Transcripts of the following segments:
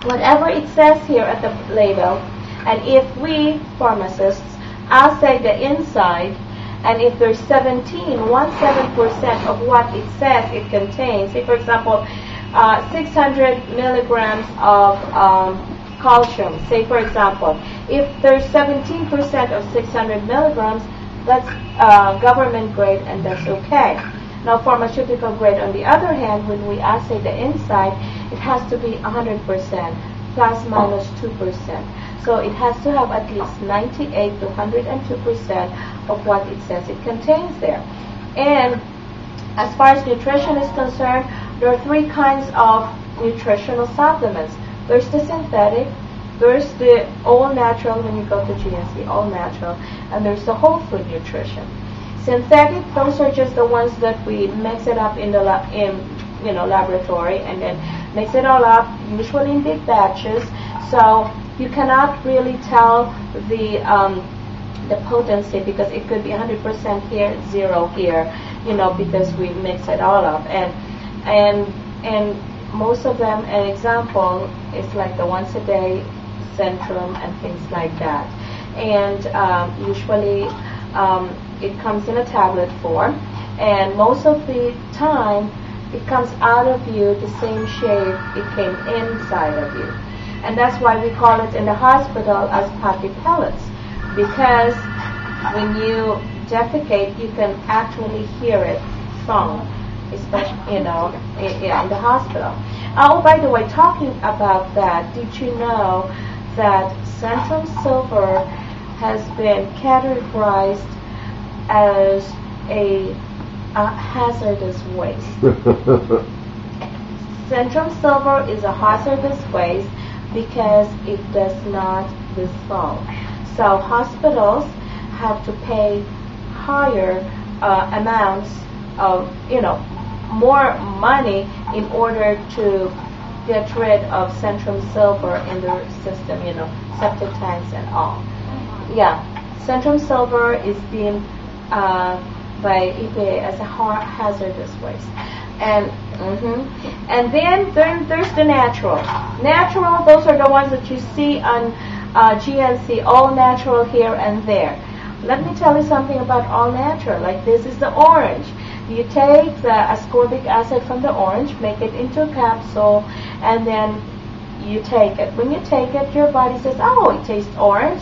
whatever it says here at the label, and if we pharmacists assay the inside, and if there's 17% of what it says it contains, say for example 600 milligrams of calcium, say for example, if there's 17% of 600 milligrams, that's government grade and that's okay. Now pharmaceutical grade, on the other hand, when we assay the inside, it has to be 100%, plus minus 2%. So it has to have at least 98 to 102% of what it says it contains there. And as far as nutrition is concerned, there are three kinds of nutritional supplements. There's the synthetic, there's the all natural when you go to GNC, all natural, and there's the whole food nutrition. Synthetic, those are just the ones that we mix it up in the laboratory and then mix it all up, usually in big batches. So you cannot really tell the potency, because it could be 100% here, 0 here, because we mix it all up. And most of them, an example is like the once a day Centrum and things like that. And usually it comes in a tablet form, and most of the time it comes out of you the same shape it came inside of you. And that's why we call it in the hospital as poppy pellets, because when you defecate, you can actually hear it thump, especially in the hospital. Oh, by the way, talking about that, did you know that Centrum Silver has been categorized as a hazardous waste? Centrum Silver is a hazardous waste because it does not dissolve. So hospitals have to pay higher amounts of, more money in order to get rid of Centrum Silver in their system, septic tanks and all. Yeah, Centrum Silver is deemed by EPA as a hazardous waste. And then there's the natural. Natural, those are the ones that you see on GNC, all natural here and there. Let me tell you something about all natural. Like this is the orange. You take the ascorbic acid from the orange, make it into a capsule, and then you take it. When you take it, your body says, "Oh, it tastes orange.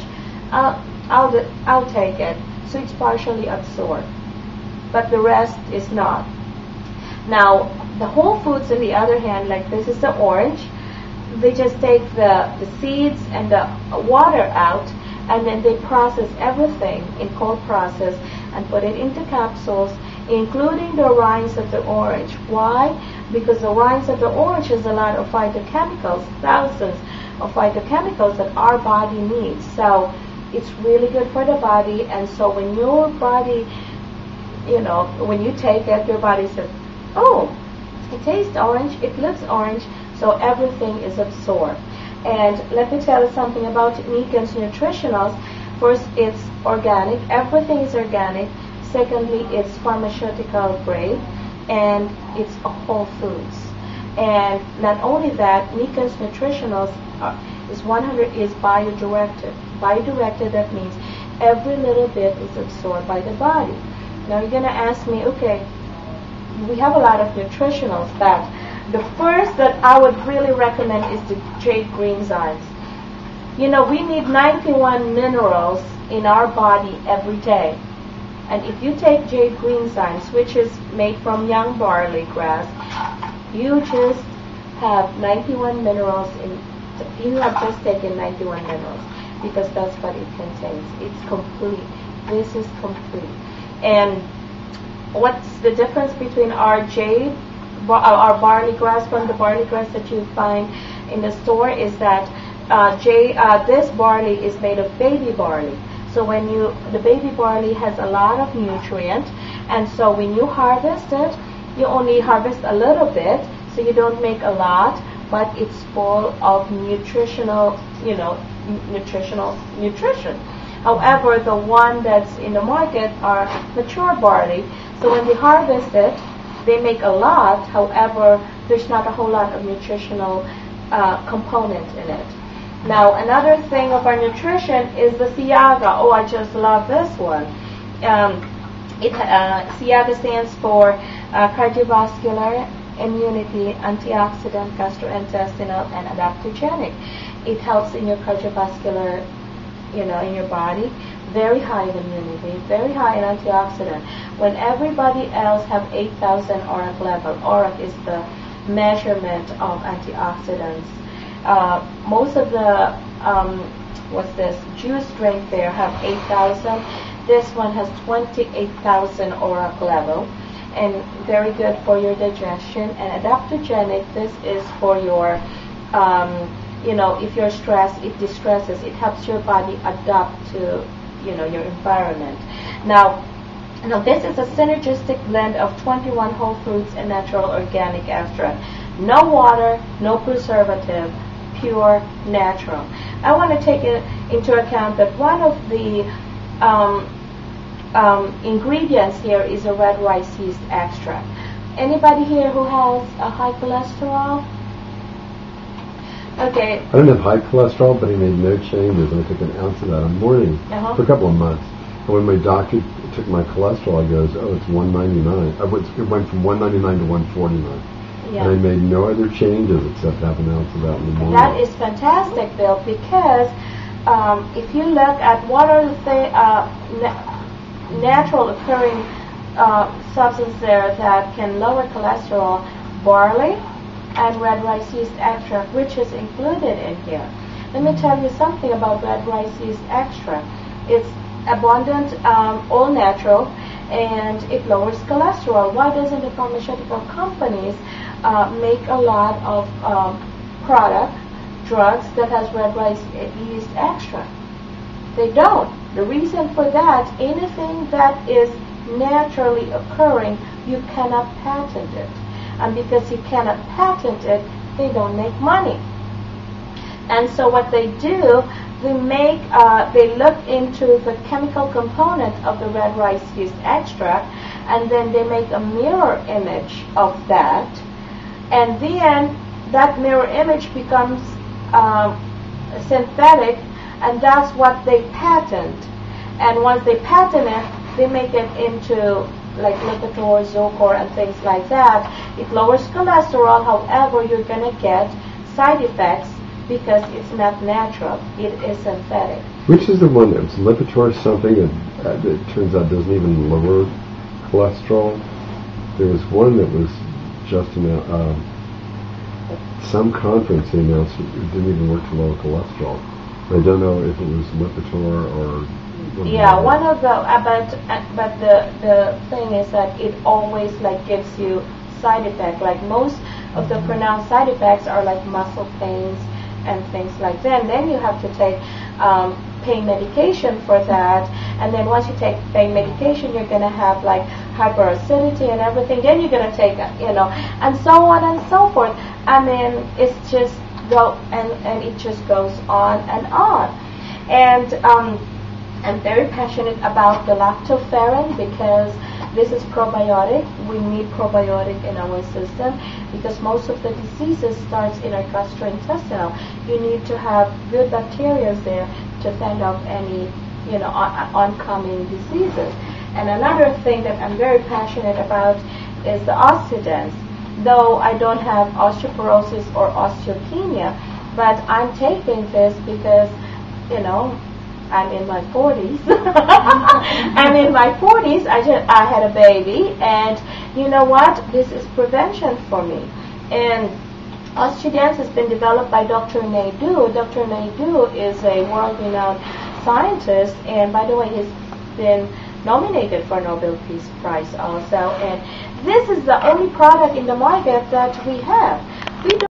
I'll take it." So it's partially absorbed, but the rest is not. Now, the whole foods, on the other hand, like this is the orange, they just take the seeds and the water out, and then they process everything in cold process and put it into capsules, including the rinds of the orange. Why? Because the rinds of the orange has a lot of phytochemicals, thousands of phytochemicals that our body needs. So it's really good for the body, and so when your body, when you take it, your body says, "Oh, it tastes orange, it looks orange," so everything is absorbed. And let me tell you something about Niken's Nutritionals. First, it's organic. Everything is organic. Secondly, it's pharmaceutical grade, and it's whole foods. And not only that, Niken's Nutritionals is bio-directed. Bio-directed, that means every little bit is absorbed by the body. Now you're going to ask me, okay, we have a lot of nutritionals, but the first that I would really recommend is the jade green zymes. We need 91 minerals in our body every day. And if you take jade green zymes, which is made from young barley grass, you just have 91 minerals you have just taken 91 minerals, because that's what it contains. It's complete. This is complete. And what's the difference between our barley grass from the barley grass that you find in the store is that this barley is made of baby barley. So the baby barley has a lot of nutrient, and so when you harvest it, you only harvest a little bit, so you don't make a lot, but it's full of nutrition. However, the one that's in the market are mature barley. So when they harvest it, they make a lot. However, there's not a whole lot of nutritional component in it. Now, another thing of our nutrition is the SIAGA. Oh, I just love this one. SIAGA stands for cardiovascular, immunity, antioxidant, gastrointestinal, and adaptogenic. It helps in your cardiovascular, in your body. Very high in immunity, very high in antioxidant. When everybody else have 8,000 ORAC level, ORAC is the measurement of antioxidants. Most of the juice drink there have 8,000. This one has 28,000 ORAC level, and very good for your digestion. And adaptogenic, this is for your, if you're stressed, it distresses. It helps your body adapt to, your environment. Now, this is a synergistic blend of 21 whole fruits and natural organic extract. No water, no preservative, pure, natural. I want to take it into account that one of the ingredients here is a red rice yeast extract. Anybody here who has a high cholesterol? Okay. I don't have high cholesterol, but he made no changes, and I took an ounce of that a morning for a couple of months. And when my doctor took my cholesterol, he goes, "Oh, it's 199." It went from 199 to 149. Yeah. And I made no other changes except have an ounce of that in the morning. That is fantastic, Bill, because if you look at what are the natural occurring substances there that can lower cholesterol, barley and red rice yeast extract, which is included in here. Let me tell you something about red rice yeast extract. It's abundant, all natural, and it lowers cholesterol. Why doesn't the pharmaceutical companies make a lot of drugs that has red rice yeast extract? They don't. The reason for that, anything that is naturally occurring, you cannot patent it. And because you cannot patent it, they don't make money. And so what they do, they look into the chemical component of the red rice yeast extract, and then they make a mirror image of that, and then that mirror image becomes synthetic, and that's what they patent. And once they patent it, they make it into like Lipitor, Zocor, and things like that. It lowers cholesterol, however, you're going to get side effects because it's not natural. It is synthetic. Which is the one that's Lipitor, something that it turns out doesn't even lower cholesterol? There was one that was just some conference they announced it didn't even work to lower cholesterol. I don't know if it was Lipitor or... Yeah, one of the but the thing is that it always gives you side effects. Like most of the pronounced side effects are like muscle pains and things like that. And then you have to take pain medication for that. And then once you take pain medication, you're going to have like hyperacidity and everything. Then you're going to take and so on and so forth. I mean, it's just and it just goes on and on. And I'm very passionate about the lactoferrin because this is probiotic. We need probiotic in our system because most of the diseases starts in our gastrointestinal. You need to have good bacteria there to fend off any oncoming diseases. And another thing that I'm very passionate about is the oxidants. Though I don't have osteoporosis or osteopenia, but I'm taking this because I'm in my 40s. I'm in my 40s. I had a baby, and you know what? This is prevention for me. And Osteodance has been developed by Dr. Naidoo. Dr. Naidoo is a world-renowned scientist, and by the way, he's been nominated for a Nobel Peace Prize also. And this is the only product in the market that we have. We don't